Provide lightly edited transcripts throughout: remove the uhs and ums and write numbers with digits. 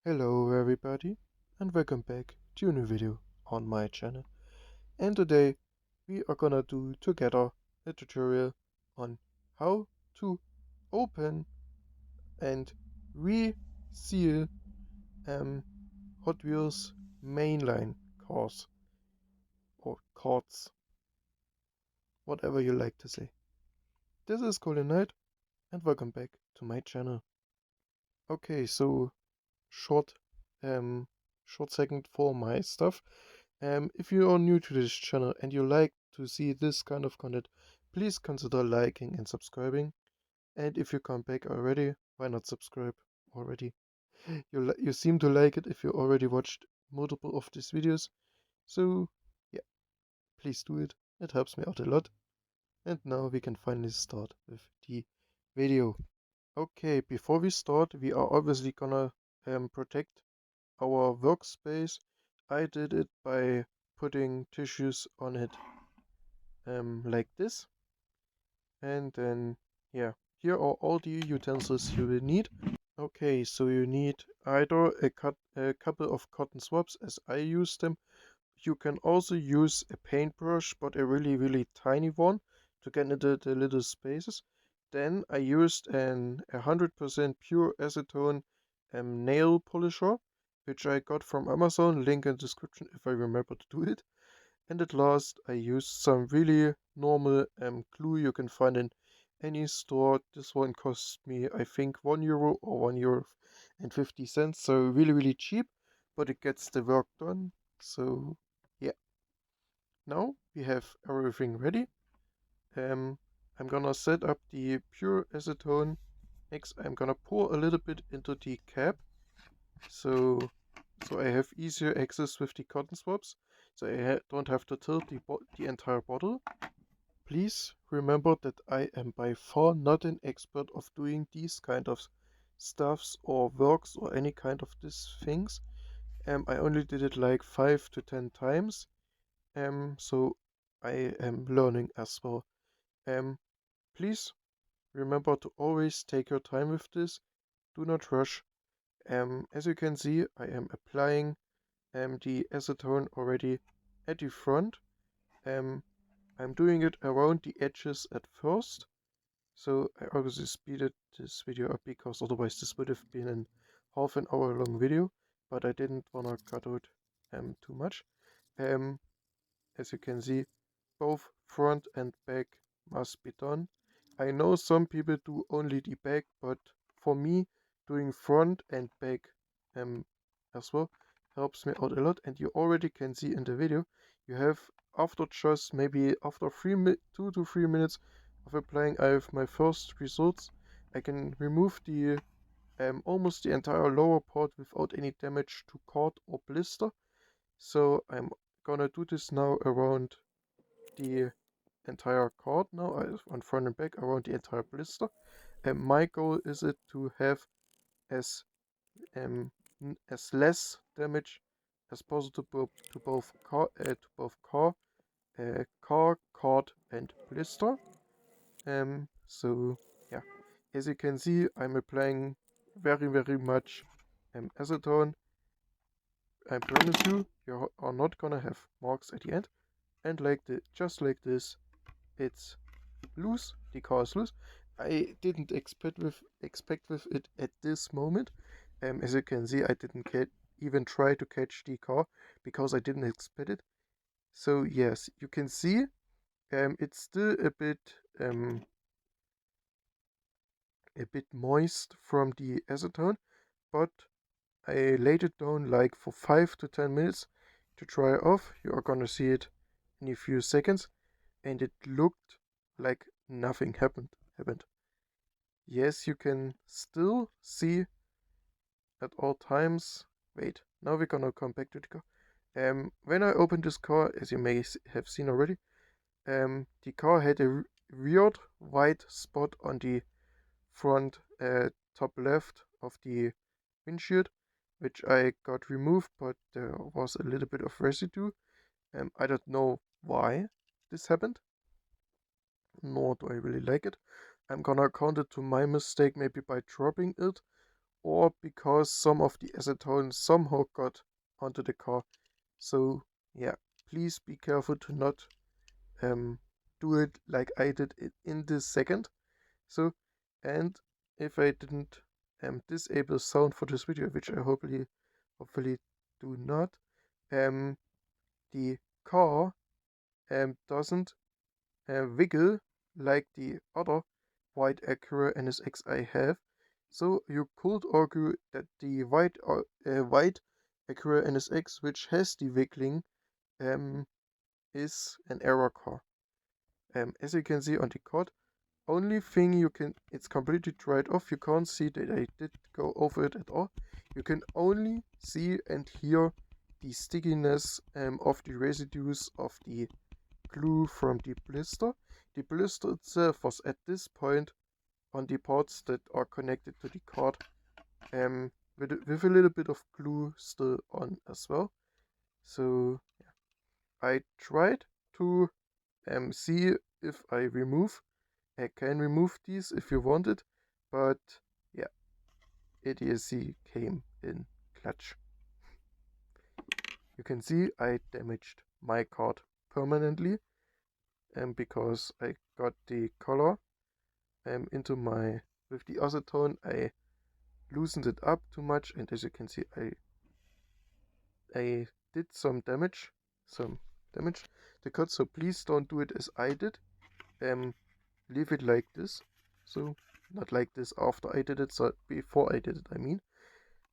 Hello everybody and welcome back to a new video on my channel. And today we are gonna do together a tutorial on how to open and reseal Hot Wheels Mainline cars or carts, whatever you like to say. This is Colin Knight and welcome back to my channel. Okay, so short um short second for my stuff. If you are new to this channel and you like to see this kind of content, please consider liking and subscribing. And if you come back already, why not subscribe already? You seem to like it if you already watched multiple of these videos. So yeah, please do it. It helps me out a lot. And now we can finally start with the video. Okay, before we start, we are obviously gonna protect our workspace. I did it by putting tissues on it like this, and then yeah, here are all the utensils you will need. Okay, so you need either a couple of cotton swabs as I use them. You can also use a paintbrush, but a really tiny one to get into the little spaces. Then I used an 100% pure acetone nail polisher, which I got from Amazon, link in the description if I remember to do it. And at last I used some really normal glue you can find in any store. This one cost me I think €1 or €1.50, so really cheap, but it gets the work done. So yeah, now we have everything ready. I'm gonna set up the pure acetone mix. I'm gonna pour a little bit into the cap so I have easier access with the cotton swabs, so I don't have to tilt the entire bottle. Please remember that I am by far not an expert of doing these kind of stuffs or works or any kind of these things. I only did it like 5 to 10 times, so I am learning as well. Please remember to always take your time with this. Do not rush. As you can see, I am applying the acetone already at the front. I'm doing it around the edges at first. So I obviously speeded this video up because otherwise this would have been a half an hour long video, but I didn't wanna cut out too much. As you can see, both front and back must be done. I know some people do only the back, but for me, doing front and back as well helps me out a lot. And you already can see in the video, you have after just maybe after 2 to 3 minutes of applying, I have my first results. I can remove the almost the entire lower part without any damage to cord or blister. So I'm gonna do this now around the entire card now, on front and back, around the entire blister. And my goal is it to have as um, as less damage as possible to both car, card, and blister. So yeah, as you can see, I'm applying very much acetone. I promise you, you are not gonna have marks at the end. And just like this, it's loose. The car is loose. I didn't expect with it at this moment. As you can see, I didn't even try to catch the car because I didn't expect it. So yes, you can see it's still a bit moist from the acetone, but I laid it down like for 5 to 10 minutes to dry off. You are gonna see it in a few seconds, and it looked like nothing happened. Yes, you can still see at all times. Wait, now we're gonna come back to the car. When I opened this car, as you may have seen already, the car had a weird white spot on the front top left of the windshield, which I got removed, but there was a little bit of residue. I don't know why this happened, nor do I really like it. I'm gonna count it to my mistake maybe by dropping it, or because some of the acetone somehow got onto the car. So yeah, please be careful to not do it like I did it in this second. So, and if I didn't disable sound for this video, which I hopefully do not, the car doesn't wiggle like the other white Acura NSX I have. So you could argue that the white Acura NSX, which has the wiggling, is an error car. As you can see on the card, only thing it's completely dried off. You can't see that I did go over it at all. You can only see and hear the stickiness of the residues of the glue from the blister. The blister itself was at this point on the parts that are connected to the card with a little bit of glue still on as well. So yeah. I tried to see if I can remove these if you want it, but yeah, ADAC came in clutch. You can see I damaged my card permanently because I got the color into with the acetone. I loosened it up too much, and as you can see I did some damage to the card. So please don't do it as I did. Leave it like this. So not like this after I did it, so before I did it I mean.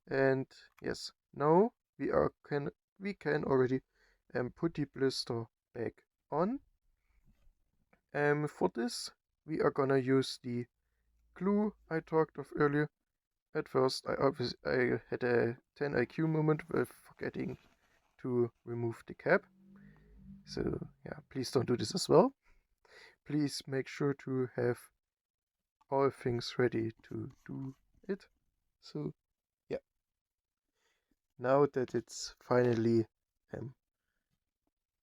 And yes, now we can already put the blister back on. For this we are gonna use the glue I talked of earlier. At first I had a 10 IQ moment with forgetting to remove the cap. So yeah, please don't do this as well. Please make sure to have all things ready to do it. So yeah, now that it's finally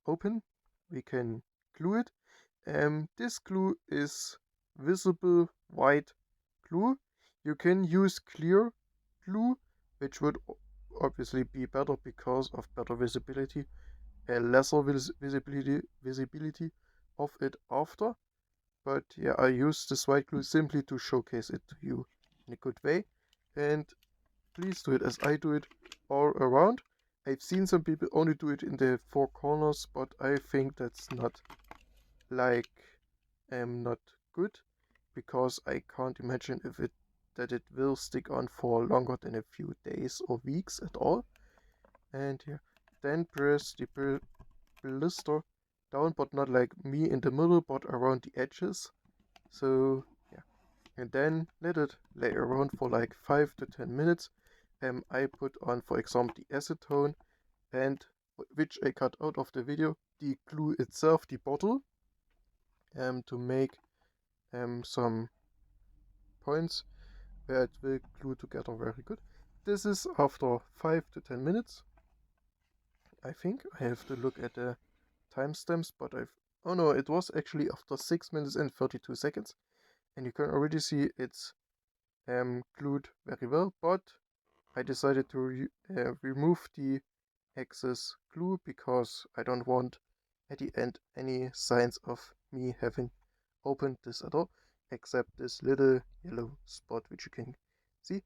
open, we can glue it. This glue is visible white glue. You can use clear glue, which would obviously be better because of better visibility and lesser visibility of it after. But yeah, I use this white glue simply to showcase it to you in a good way. And please do it as I do it all around. I've seen some people only do it in the four corners, but I think that's not not good, because I can't imagine that it will stick on for longer than a few days or weeks at all. And yeah, then press the blister down, but not like me in the middle, but around the edges. So yeah, and then let it lay around for like 5 to 10 minutes. I put on, for example, the acetone, and which I cut out of the video, the glue itself, the bottle, to make some points where it will glue together very good. This is after 5 to 10 minutes. I think I have to look at the timestamps, but oh no, it was actually after 6 minutes and 32 seconds, and you can already see it's glued very well, but I decided to remove the excess glue because I don't want at the end any signs of me having opened this at all, except this little yellow spot which you can see.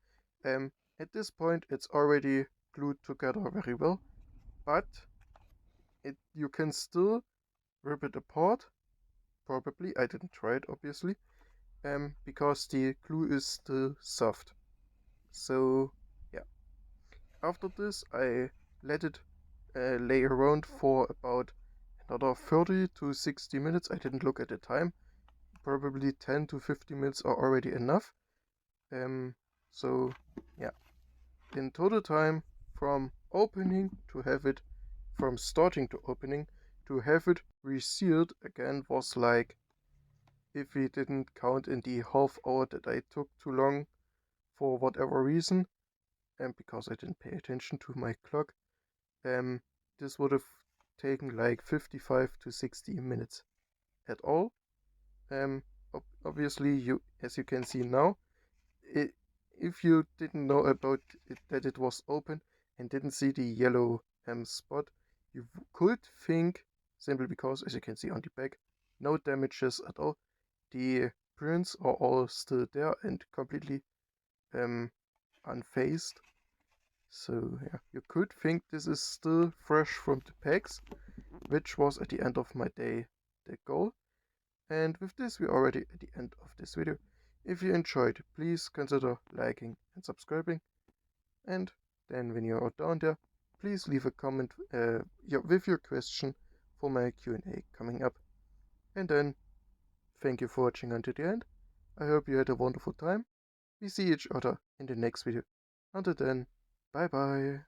At this point it's already glued together very well, but you can still rip it apart. Probably, I didn't try it obviously, because the glue is still soft. So yeah, after this I let it lay around for about another 30 to 60 minutes. I didn't look at the time. Probably 10 to 50 minutes are already enough. So yeah, in total time from opening to have it, from starting to opening to have it resealed again, was like, if we didn't count in the half hour that I took too long for whatever reason, and because I didn't pay attention to my clock, this would have taken like 55 to 60 minutes at all. Obviously, as you can see now, if you didn't know about it, that it was open and didn't see the yellow spot, you could think, simply because, as you can see on the back, no damages at all. The prints are all still there and completely unfazed. So yeah, you could think this is still fresh from the packs, which was at the end of my day the goal. And with this, we're already at the end of this video. If you enjoyed, please consider liking and subscribing. And then when you're down there, please leave a comment with your question for my Q&A coming up. And then, thank you for watching until the end. I hope you had a wonderful time. We see each other in the next video. Until then, bye bye.